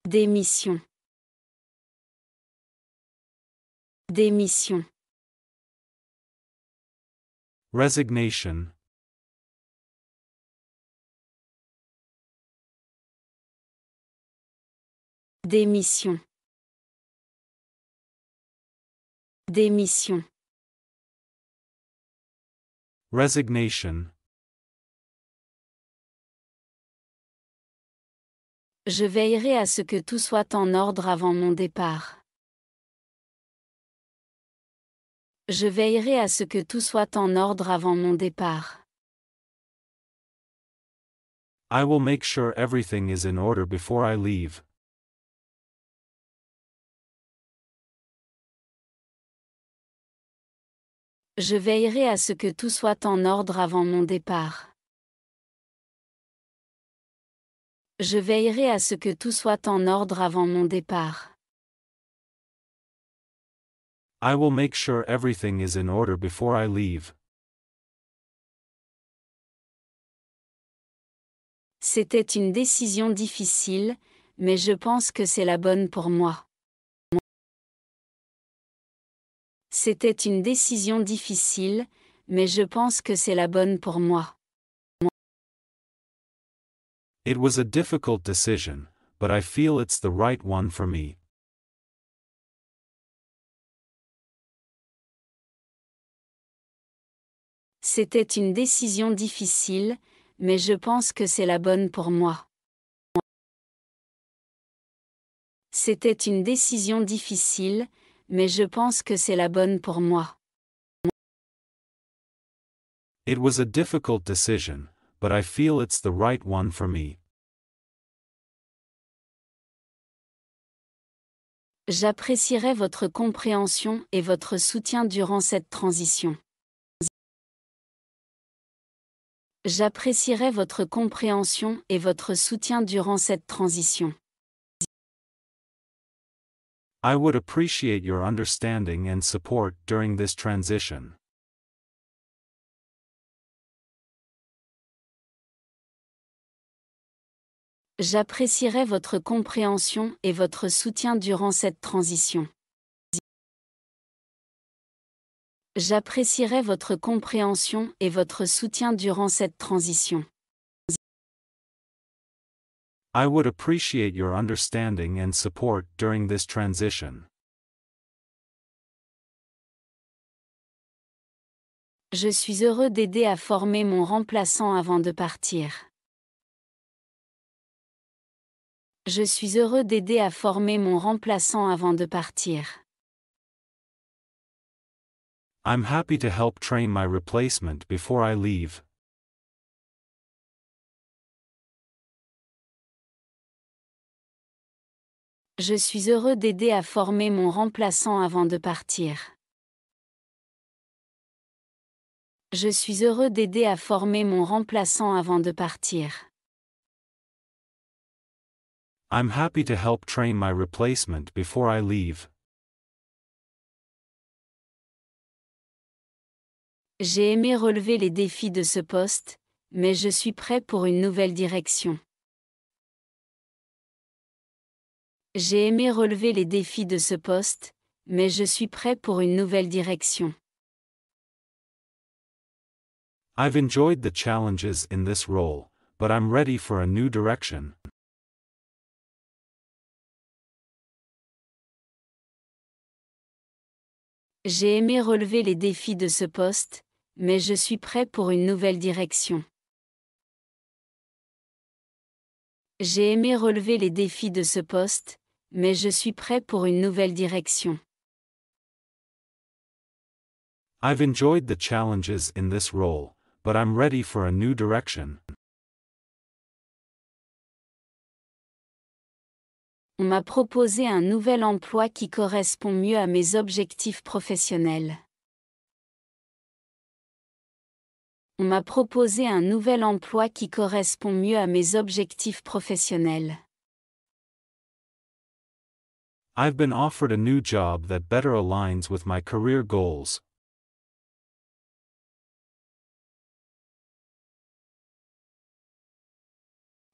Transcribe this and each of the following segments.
Démission. Démission. Resignation. Démission. Démission. Resignation. Je veillerai à ce que tout soit en ordre avant mon départ. Je veillerai à ce que tout soit en ordre avant mon départ. I will make sure everything is in order before I leave. Je veillerai à ce que tout soit en ordre avant mon départ. Je veillerai à ce que tout soit en ordre avant mon départ. I will make sure everything is in order before I leave. C'était une décision difficile, mais je pense que c'est la bonne pour moi. C'était une décision difficile, mais je pense que c'est la bonne pour moi. It was a difficult decision, but I feel it's the right one for me. C'était une décision difficile, mais je pense que c'est la bonne pour moi. C'était une décision difficile, mais je pense que c'est la bonne pour moi. It was a difficult decision, but I feel it's the right one for me. J'apprécierai votre compréhension et votre soutien durant cette transition. J'apprécierai votre compréhension et votre soutien durant cette transition. I would appreciate your understanding and support during this transition. J'apprécierai votre compréhension et votre soutien durant cette transition. J'apprécierai votre compréhension et votre soutien durant cette transition. I would appreciate your understanding and support during this transition. Je suis heureux d'aider à former mon remplaçant avant de partir. Je suis heureux d'aider à former mon remplaçant avant de partir. I'm happy to help train my replacement before I leave. Je suis heureux d'aider à former mon remplaçant avant de partir. Je suis heureux d'aider à former mon remplaçant avant de partir. I'm happy to help train my replacement before I leave. J'ai aimé relever les défis de ce poste, mais je suis prêt pour une nouvelle direction. J'ai aimé relever les défis de ce poste, mais je suis prêt pour une nouvelle direction. I've enjoyed the challenges in this role, but I'm ready for a new direction. J'ai aimé relever les défis de ce poste, mais je suis prêt pour une nouvelle direction. J'ai aimé relever les défis de ce poste, mais je suis prêt pour une nouvelle direction. I've enjoyed the challenges in this role, but I'm ready for a new direction. On m'a proposé un nouvel emploi qui correspond mieux à mes objectifs professionnels. On m'a proposé un nouvel emploi qui correspond mieux à mes objectifs professionnels. I've been offered a new job that better aligns with my career goals.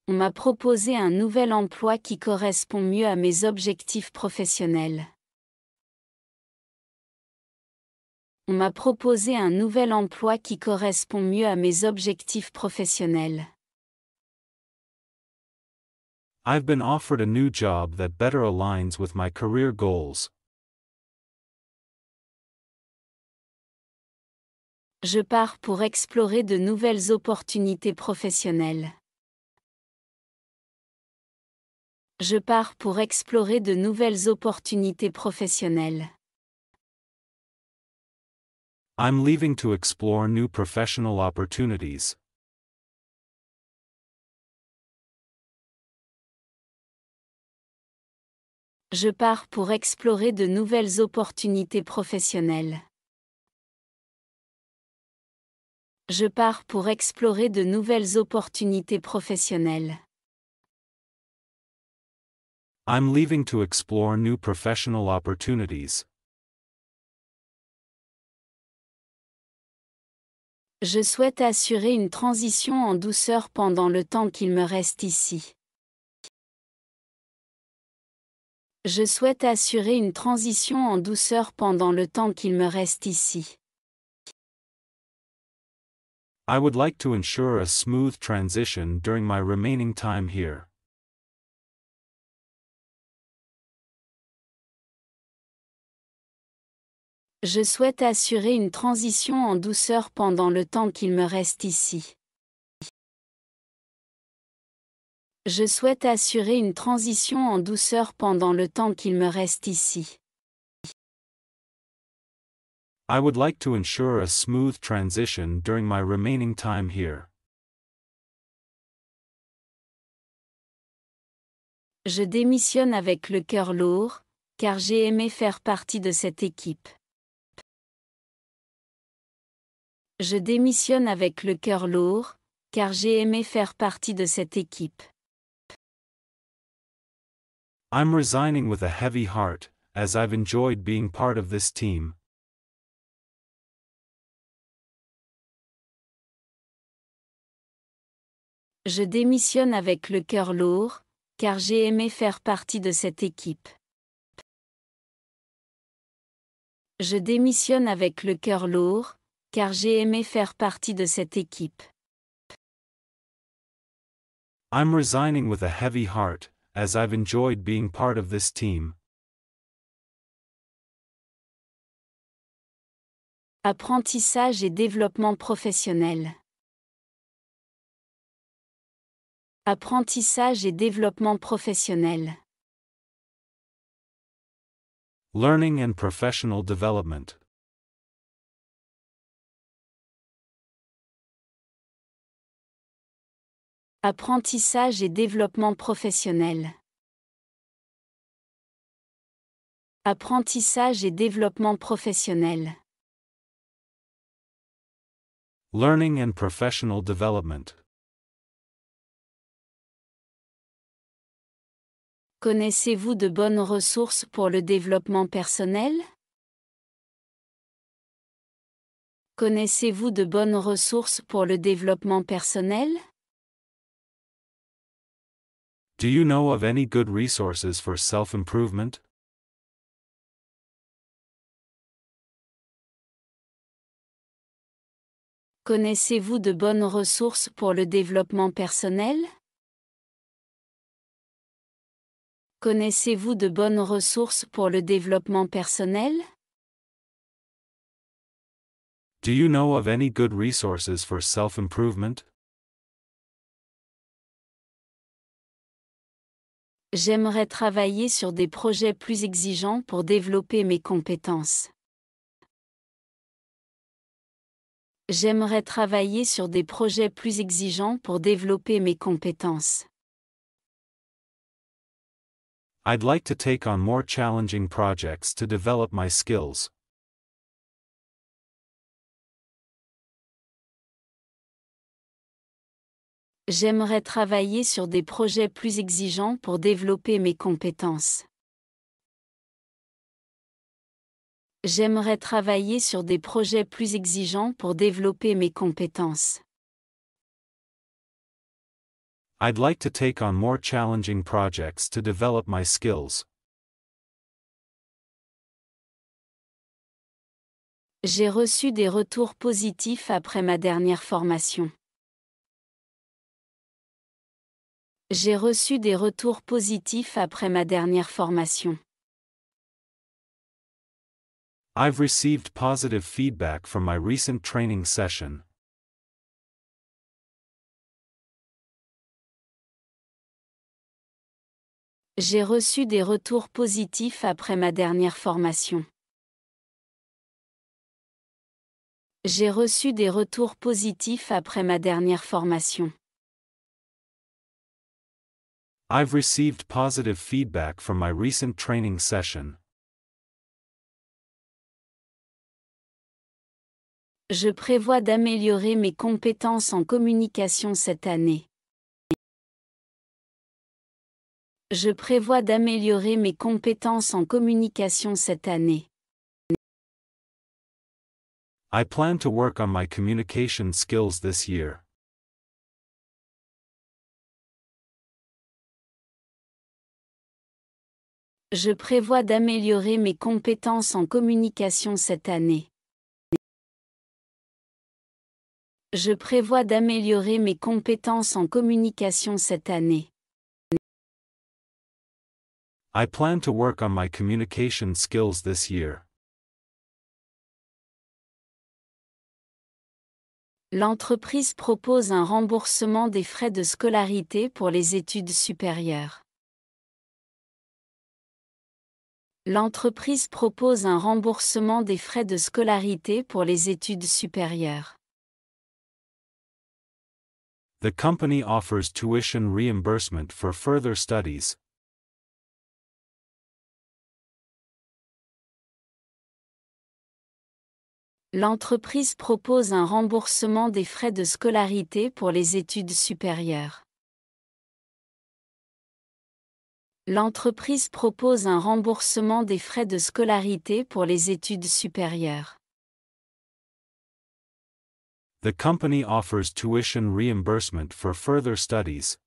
On On m'a proposé un nouvel emploi qui correspond mieux à mes objectifs professionnels. On m'a proposé un nouvel emploi qui correspond mieux à mes objectifs professionnels. I've been offered a new job that better aligns with my career goals. Je pars pour explorer de nouvelles opportunités professionnelles. Je pars pour explorer de nouvelles opportunités professionnelles. I'm leaving to explore new professional opportunities. Je pars pour explorer de nouvelles opportunités professionnelles. Je pars pour explorer de nouvelles opportunités professionnelles. I'm leaving to explore new professional opportunities. Je souhaite assurer une transition en douceur pendant le temps qu'il me reste ici. Je souhaite assurer une transition en douceur pendant le temps qu'il me reste ici. I would like to ensure a smooth transition during my remaining time here. Je souhaite assurer une transition en douceur pendant le temps qu'il me reste ici. Je souhaite assurer une transition en douceur pendant le temps qu'il me reste ici. I would like to ensure a smooth transition during my remaining time here. Je démissionne avec le cœur lourd, car j'ai aimé faire partie de cette équipe. Je démissionne avec le cœur lourd, car j'ai aimé faire partie de cette équipe. I'm resigning with a heavy heart, as I've enjoyed being part of this team. Je démissionne avec le cœur lourd, car j'ai aimé faire partie de cette équipe. Je démissionne avec le cœur lourd, car j'ai aimé faire partie de cette équipe. I'm resigning with a heavy heart, as I've enjoyed being part of this team. Apprentissage et développement professionnel. Apprentissage et développement professionnel. Learning and professional development. Apprentissage et développement professionnel. Apprentissage et développement professionnel. Learning and professional development. Connaissez-vous de bonnes ressources pour le développement personnel? Connaissez-vous de bonnes ressources pour le développement personnel? Do you know of any good resources for self-improvement? Connaissez-vous de bonnes ressources pour le développement personnel? Connaissez-vous de bonnes ressources pour le développement personnel? Do you know of any good resources for self-improvement? J'aimerais travailler sur des projets plus exigeants pour développer mes compétences. J'aimerais travailler sur des projets plus exigeants pour développer mes compétences. I'd like to take on more challenging projects to develop my skills. J'aimerais travailler sur des projets plus exigeants pour développer mes compétences. J'aimerais travailler sur des projets plus exigeants pour développer mes compétences. I'd like to take on more challenging projects to develop my skills. J'ai reçu des retours positifs après ma dernière formation. J'ai reçu des retours positifs après ma dernière formation. I've received positive feedback from my recent training session. J'ai reçu des retours positifs après ma dernière formation. J'ai reçu des retours positifs après ma dernière formation. I've received positive feedback from my recent training session. Je prévois d'améliorer mes compétences en communication cette année. Je prévois d'améliorer mes compétences en communication cette année. I plan to work on my communication skills this year. Je prévois d'améliorer mes compétences en communication cette année. Je prévois d'améliorer mes compétences en communication cette année. I plan to work on my communication skills this year. L'entreprise propose un remboursement des frais de scolarité pour les études supérieures. L'entreprise propose un remboursement des frais de scolarité pour les études supérieures. The company offers tuition reimbursement for further studies. L'entreprise propose un remboursement des frais de scolarité pour les études supérieures. L'entreprise propose un remboursement des frais de scolarité pour les études supérieures. The company offers tuition reimbursement for further studies.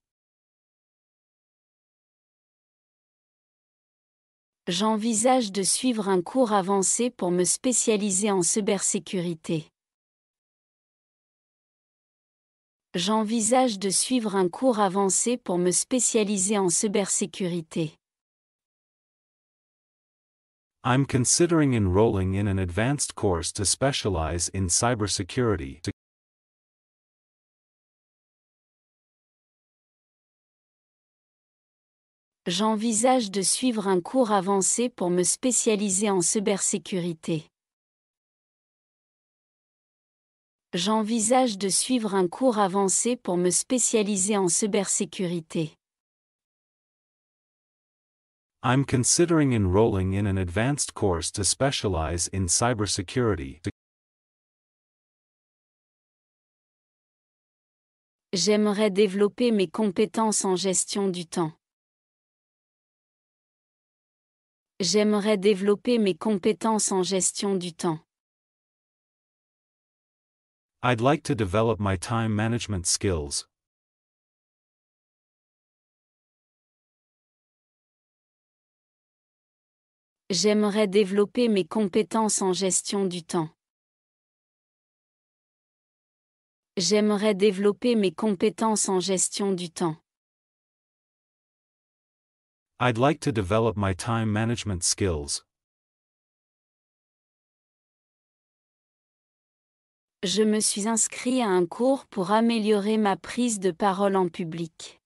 J'envisage de suivre un cours avancé pour me spécialiser en cybersécurité. J'envisage de suivre un cours avancé pour me spécialiser en cybersécurité. I'm considering enrolling in an advanced course to specialize in cybersecurity. J'envisage de suivre un cours avancé pour me spécialiser en cybersécurité. J'envisage de suivre un cours avancé pour me spécialiser en cybersécurité. I'm considering enrolling in an advanced course to specialize in cybersecurity. J'aimerais développer mes compétences en gestion du temps. J'aimerais développer mes compétences en gestion du temps. I'd like to develop my time management skills. J'aimerais développer mes compétences en gestion du temps. J'aimerais développer mes compétences en gestion du temps. I'd like to develop my time management skills. Je me suis inscrit à un cours pour améliorer ma prise de parole en public.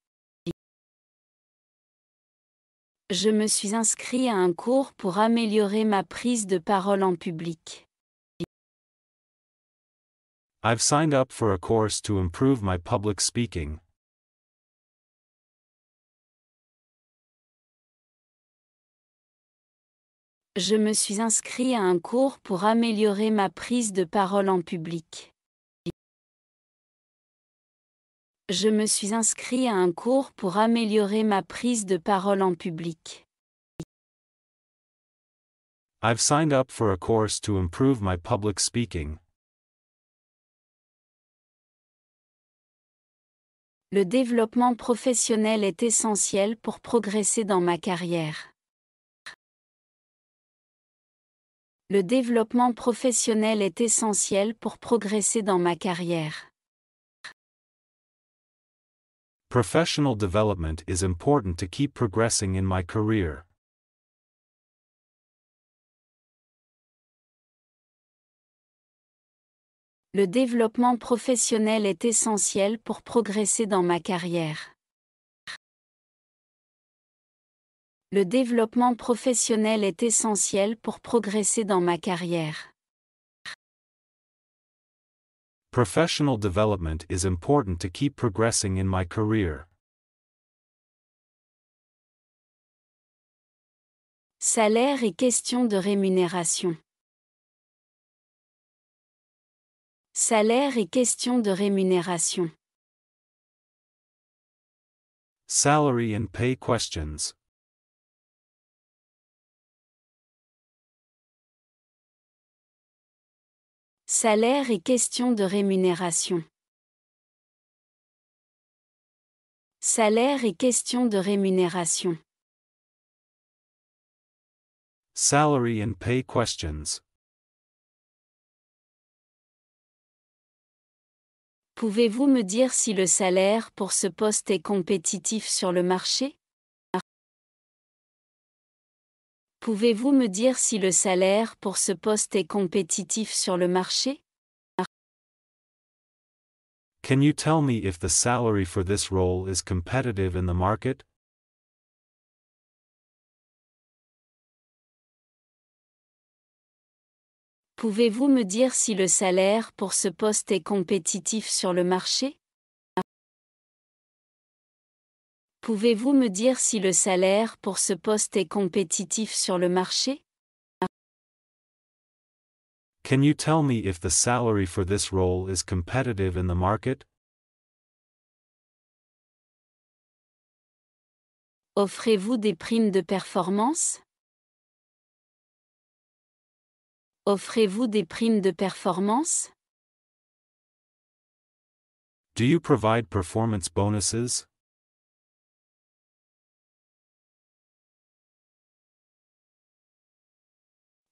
Je me suis inscrit à un cours pour améliorer ma prise de parole en public. I've signed up for a course to improve my public speaking. Je me suis inscrit à un cours pour améliorer ma prise de parole en public. Je me suis inscrit à un cours pour améliorer ma prise de parole en public. I've signed up for a course to improve my public speaking. Le développement professionnel est essentiel pour progresser dans ma carrière. Le développement professionnel est essentiel pour progresser dans ma carrière. Professional development is important to keep progressing in my career. Le développement professionnel est essentiel pour progresser dans ma carrière. Le développement professionnel est essentiel pour progresser dans ma carrière. Professional development is important to keep progressing in my career. Salaire et question de rémunération. Salaire et question de rémunération. Salary and pay questions. Salaire et question de rémunération. Salaire et question de rémunération. Salary and pay questions. Pouvez-vous me dire si le salaire pour ce poste est compétitif sur le marché? Pouvez-vous me dire si le salaire pour ce poste est compétitif sur le marché? Can you tell me if the salary for this role is competitive in the market? Pouvez-vous me dire si le salaire pour ce poste est compétitif sur le marché? Pouvez-vous me dire si le salaire pour ce poste est compétitif sur le marché? Can you tell me if the salary for this role is competitive in the market? Offrez-vous des primes de performance? Offrez-vous des primes de performance? Do you provide performance bonuses?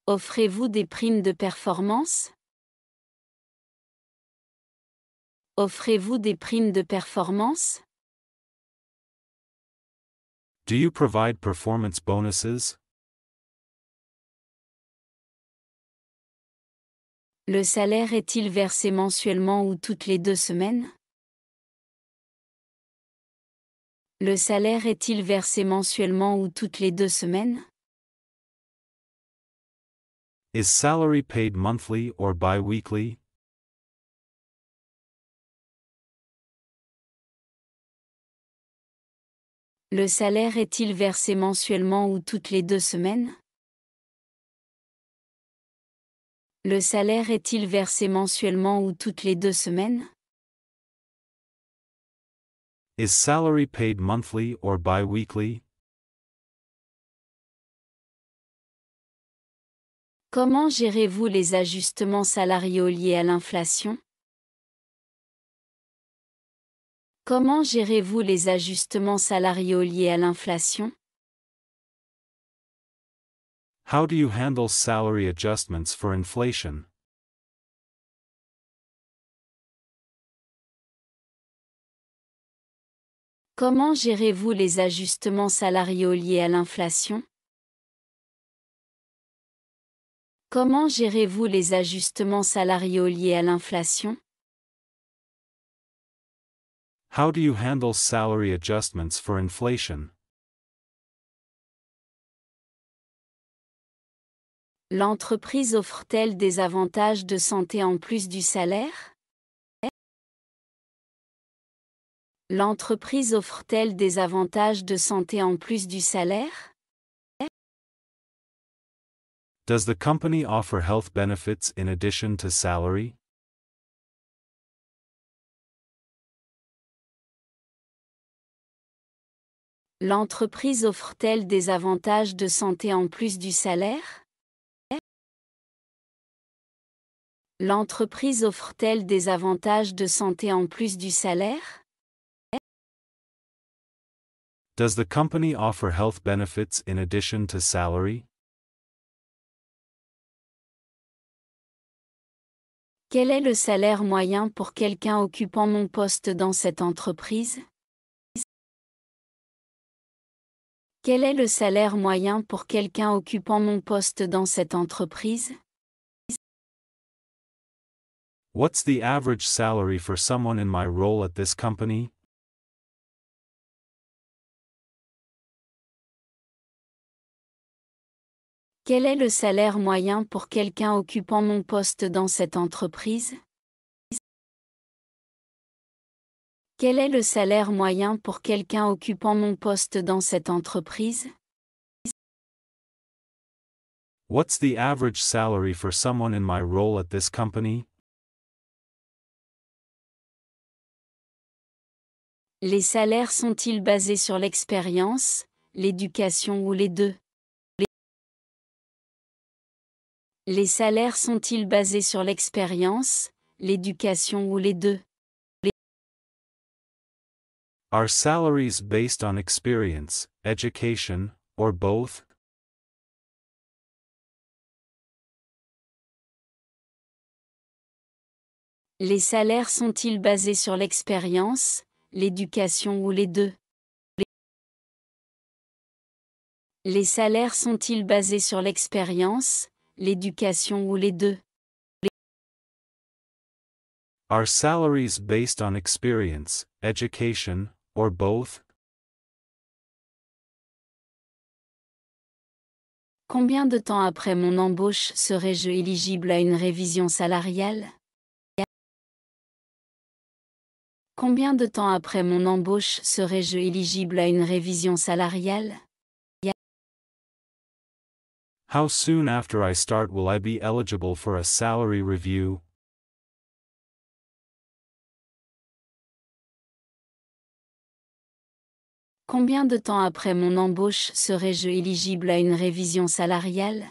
Offrez-vous des primes de performance? Offrez-vous des primes de performance? Do you provide performance bonuses? Le salaire est-il versé mensuellement ou toutes les 2 semaines? Le salaire est-il versé mensuellement ou toutes les 2 semaines? Is salary paid monthly or bi-weekly? Le salaire est-il versé mensuellement ou toutes les 2 semaines? Le salaire est-il versé mensuellement ou toutes les 2 semaines? Is salary paid monthly or bi-weekly? Comment gérez-vous les ajustements salariaux liés à l'inflation? Comment gérez-vous les ajustements salariaux liés à l'inflation? How do you handle salary adjustments for inflation? Comment gérez-vous les ajustements salariaux liés à l'inflation? Comment gérez-vous les ajustements salariaux liés à l'inflation? How do you handle salary adjustments for inflation? L'entreprise offre-t-elle des avantages de santé en plus du salaire? L'entreprise offre-t-elle des avantages de santé en plus du salaire? Does the company offer health benefits in addition to salary? L'entreprise offre-t-elle des avantages de santé en plus du salaire? L'entreprise offre-t-elle des avantages de santé en plus du salaire? Does the company offer health benefits in addition to salary? Quel est le salaire moyen pour quelqu'un occupant mon poste dans cette entreprise? Quel est le salaire moyen pour quelqu'un occupant mon poste dans cette entreprise? What's the average salary for someone in my role at this company? Quel est le salaire moyen pour quelqu'un occupant mon poste dans cette entreprise? Quel est le salaire moyen pour quelqu'un occupant mon poste dans cette entreprise? What's the average salary for someone in my role at this company? Les salaires sont-ils basés sur l'expérience, l'éducation ou les deux? Les salaires sont-ils basés sur l'expérience, l'éducation ou les deux? Are salaries based on experience, education, or both? Les salaires sont-ils basés sur l'expérience, l'éducation ou les deux? Les salaires sont-ils basés sur l'expérience, l'éducation ou les deux? Are salaries based on experience, education, or both? Combien de temps après mon embauche serais-je éligible à une révision salariale? Combien de temps après mon embauche serais-je éligible à une révision salariale? How soon after I start will I be eligible for a salary review? Combien de temps après mon embauche serais-je éligible à une révision salariale?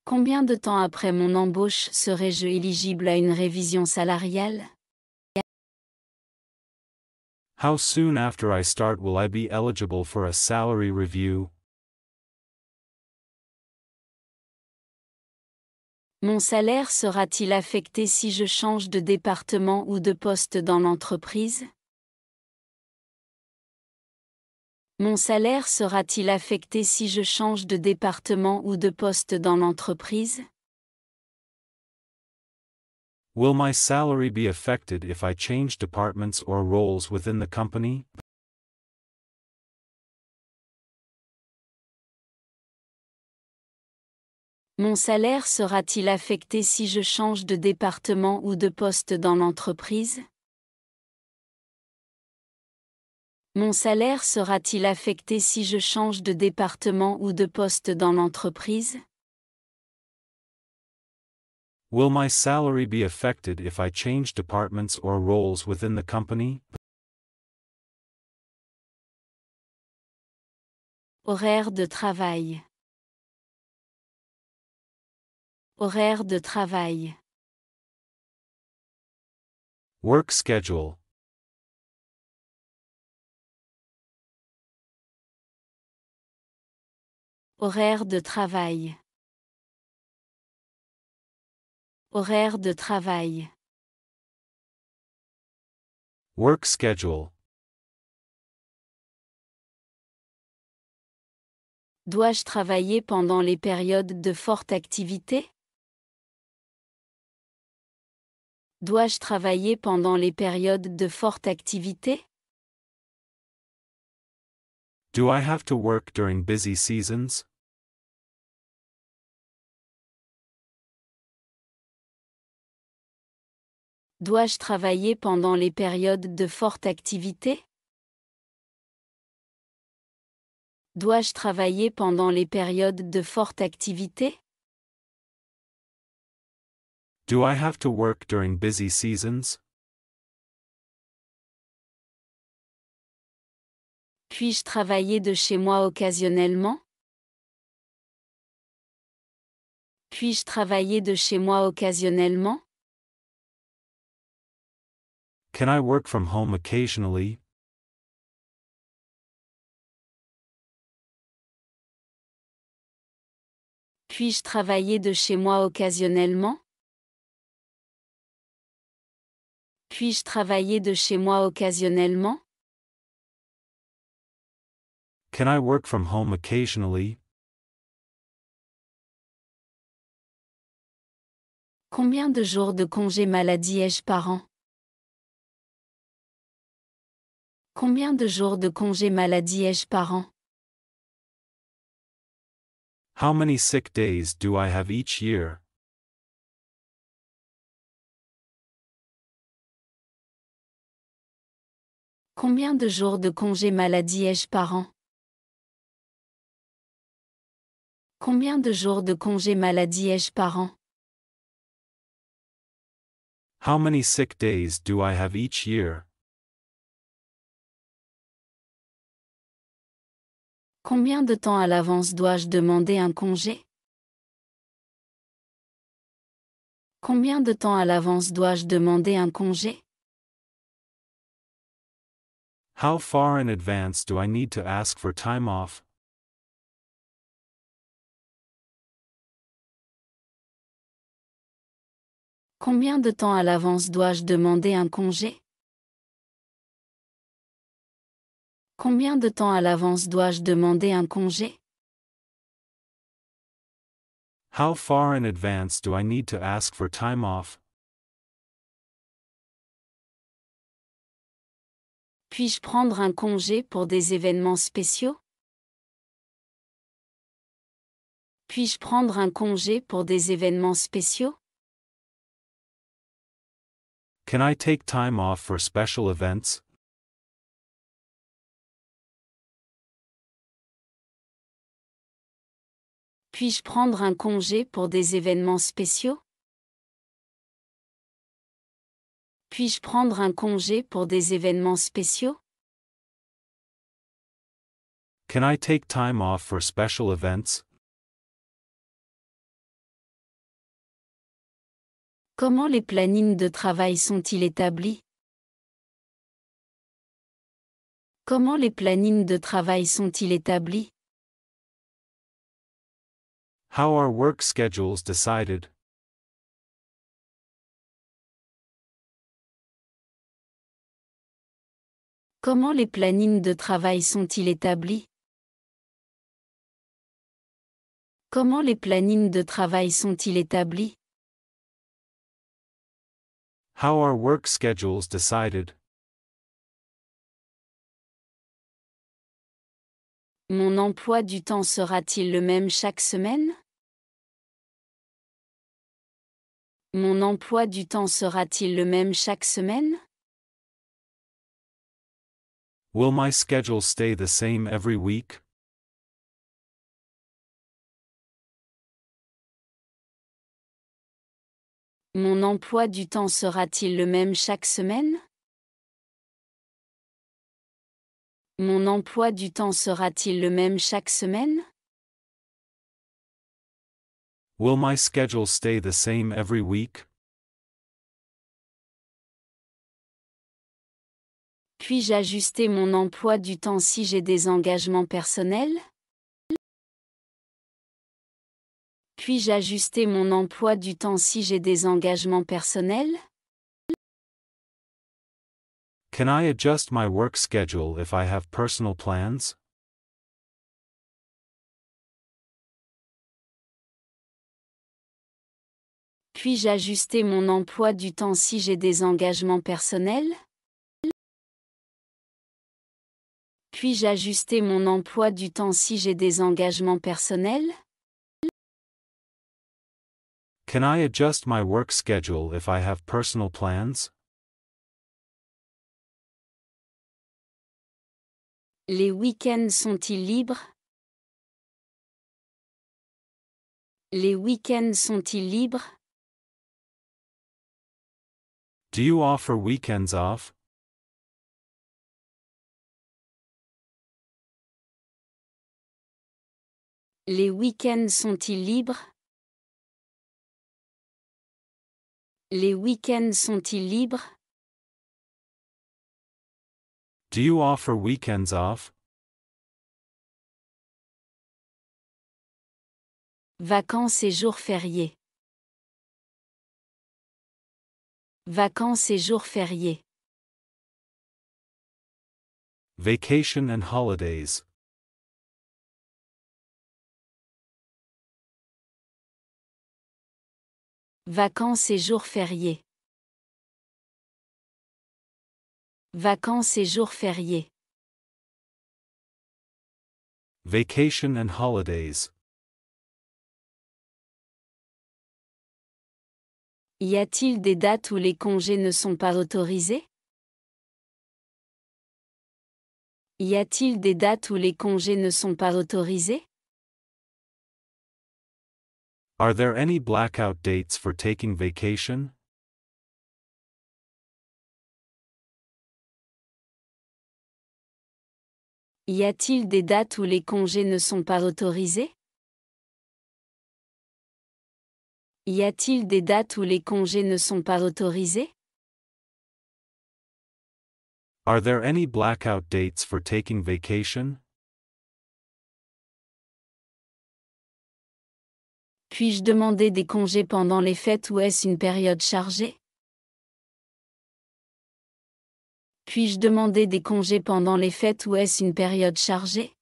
Combien de temps après mon embauche serais-je éligible à une révision salariale? How soon after I start will I be eligible for a salary review? Mon salaire sera-t-il affecté si je change de département ou de poste dans l'entreprise? Mon salaire sera-t-il affecté si je change de département ou de poste dans l'entreprise? Will my salary be affected if I change departments or roles within the company? Mon salaire sera-t-il affecté si je change de département ou de poste dans l'entreprise? Mon salaire sera-t-il affecté si je change de département ou de poste dans l'entreprise? Will my salary be affected if I change departments or roles within the company? Horaire de travail. Horaire de travail. Work schedule. Horaire de travail. Horaire de travail. Work schedule. Dois-je travailler pendant les périodes de forte activité? Dois-je travailler pendant les périodes de forte activité? Do I have to work during busy seasons? Dois-je travailler pendant les périodes de forte activité? Dois-je travailler pendant les périodes de forte activité? Do I have to work during busy seasons? Puis-je travailler de chez moi occasionnellement? Puis-je travailler de chez moi occasionnellement? Can I work from home occasionally? Puis-je travailler de chez moi occasionnellement? Puis-je travailler de chez moi occasionnellement? Can I work from home occasionally? Combien de jours de congé maladie ai-je par an? Combien de jours de congé maladie ai-je par an? How many sick days do I have each year? Combien de jours de congé maladie ai-je par an? Combien de jours de congé maladie ai-je par an? How many sick days do I have each year? Combien de temps à l'avance dois-je demander un congé? Combien de temps à l'avance dois-je demander un congé? How far in advance do I need to ask for time off? Combien de temps à l'avance dois-je demander un congé? Combien de temps à l'avance dois-je demander un congé? How far in advance do I need to ask for time off? Puis-je prendre un congé pour des événements spéciaux? Puis-je prendre un congé pour des événements spéciaux? Can I take time off for special events? Puis-je prendre un congé pour des événements spéciaux? Puis-je prendre un congé pour des événements spéciaux? Can I take time off for special events? Comment les plannings de travail sont-ils établis? Comment les plannings de travail sont-ils établis? How are work schedules decided? Comment les plannings de travail sont-ils établis? Comment les plannings de travail sont-ils établis? How are work schedules decided? Mon emploi du temps sera-t-il le même chaque semaine? Mon emploi du temps sera-t-il le même chaque semaine? Will my schedule stay the same every week? Mon emploi du temps sera-t-il le même chaque semaine? Mon emploi du temps sera-t-il le même chaque semaine? Will my schedule stay the same every week? Puis-je ajuster mon emploi du temps si j'ai des engagements personnels? Puis-je ajuster mon emploi du temps si j'ai des engagements personnels? Can I adjust my work schedule if I have personal plans? Puis-je ajuster mon emploi du temps si j'ai des engagements personnels? Puis-je ajuster mon emploi du temps si j'ai des engagements personnels? Can I adjust my work schedule if I have personal plans? Les week-ends sont-ils libres? Les week-ends sont-ils libres? Do you offer weekends off? Les week-ends sont-ils libres? Les week-ends sont-ils libres? Do you offer weekends off? Vacances et jours fériés. Vacances et jours fériés. Vacation and holidays. Vacances et jours fériés. Vacances et jours fériés. Vacation and holidays. Y a-t-il des dates où les congés ne sont pas autorisés? Y a-t-il des dates où les congés ne sont pas autorisés? Are there any blackout dates for taking vacation? Y a-t-il des dates où les congés ne sont pas autorisés? Y a-t-il des dates où les congés ne sont pas autorisés? Are there any blackout dates for taking vacation? Puis-je demander des congés pendant les fêtes ou est-ce une période chargée? Puis-je demander des congés pendant les fêtes ou est-ce une période chargée?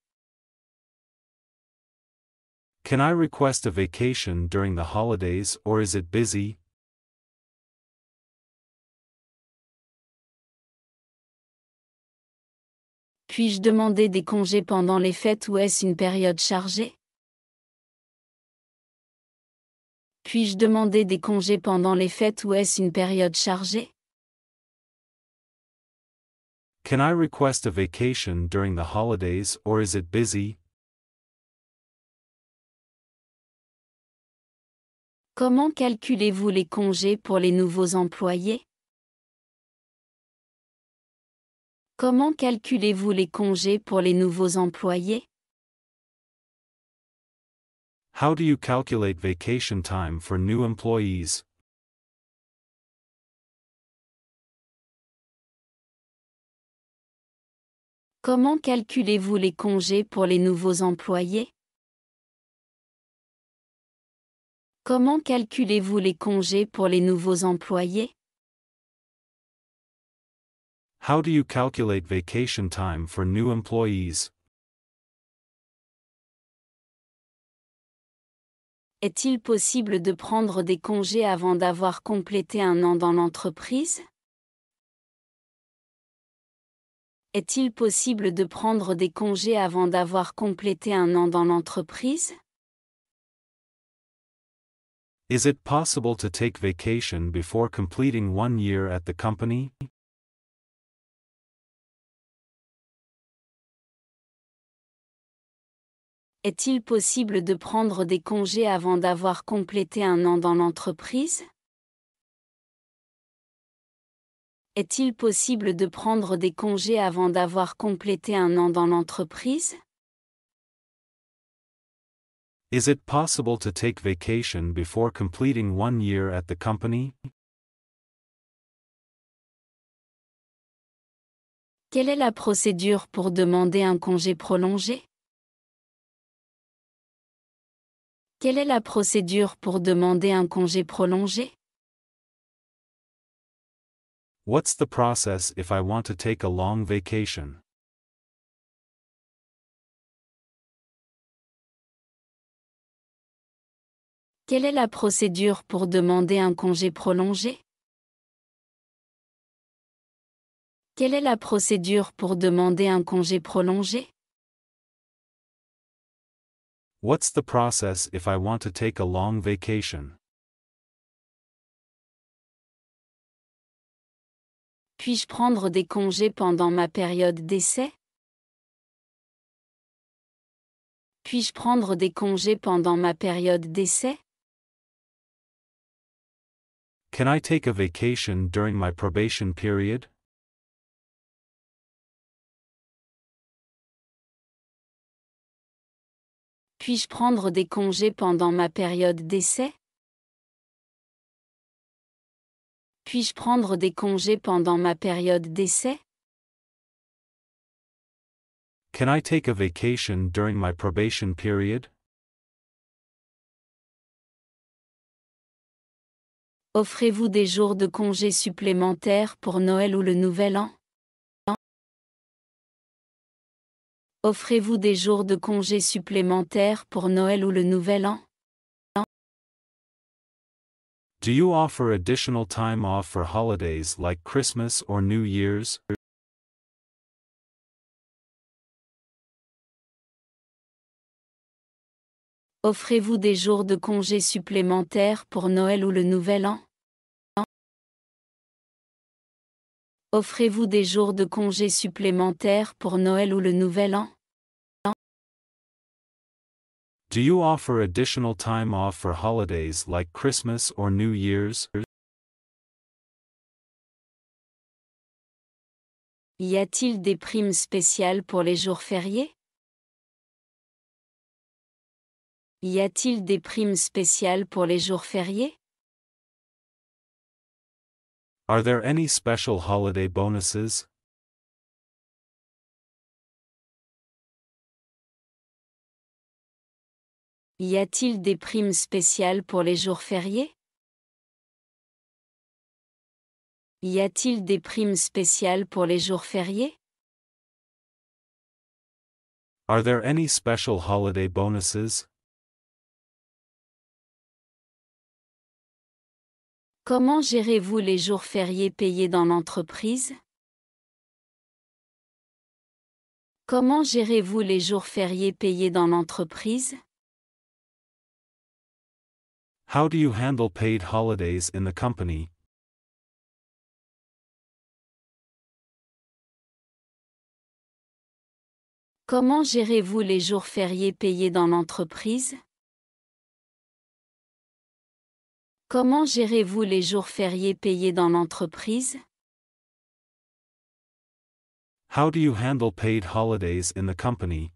Can I request a vacation during the holidays or is it busy? Puis-je demander des congés pendant les fêtes ou est-ce une période chargée? Puis-je demander des congés pendant les fêtes ou est-ce une période chargée? Can I request a vacation during the holidays or is it busy? Comment calculez-vous les congés pour les nouveaux employés? Comment calculez-vous les congés pour les nouveaux employés? How do you calculate vacation time for new employees? Comment calculez-vous les congés pour les nouveaux employés? Comment calculez-vous les congés pour les nouveaux employés? How do you calculate vacation time for new employees? Est-il possible de prendre des congés avant d'avoir complété un an dans l'entreprise? Est-il possible de prendre des congés avant d'avoir complété un an dans l'entreprise? Is it possible to take vacation before completing 1 year at the company? Est-il possible de prendre des congés avant d'avoir complété un an dans l'entreprise? Est-il possible de prendre des congés avant d'avoir complété un an dans l'entreprise? Is it possible to take vacation before completing 1 year at the company? Quelle est la procédure pour demander un congé prolongé? Quelle est la procédure pour demander un congé prolongé? What's the process if I want to take a long vacation? Quelle est la procédure pour demander un congé prolongé? Quelle est la procédure pour demander un congé prolongé? What's the process if I want to take a long vacation? Puis-je prendre des congés pendant ma période d'essai? Puis-je prendre des congés pendant ma période d'essai? Can I take a vacation during my probation period? Puis-je prendre des congés pendant ma période d'essai? Puis-je prendre des congés pendant ma période d'essai? Can I take a vacation during my probation period? Offrez-vous des jours de congés supplémentaires pour Noël ou le Nouvel An? Offrez-vous des jours de congés supplémentaires pour Noël ou le Nouvel An? Do you offer additional time off for holidays like Christmas or New Year's? Offrez-vous des jours de congés supplémentaires pour Noël ou le Nouvel An? Offrez-vous des jours de congés supplémentaires pour Noël ou le Nouvel An? Do you offer additional time off for holidays like Christmas or New Year's? Y a-t-il des primes spéciales pour les jours fériés? Y a-t-il des primes spéciales pour les jours fériés? Are there any special holiday bonuses? Y a-t-il des primes spéciales pour les jours fériés? Y a-t-il des primes spéciales pour les jours fériés? Are there any special holiday bonuses? Comment gérez-vous les jours fériés payés dans l'entreprise? Comment gérez-vous les jours fériés payés dans l'entreprise? How do you handle paid holidays in the company? Comment gérez-vous les jours fériés payés dans l'entreprise? Comment gérez-vous les jours fériés payés dans l'entreprise? How do you handle paid holidays in the company?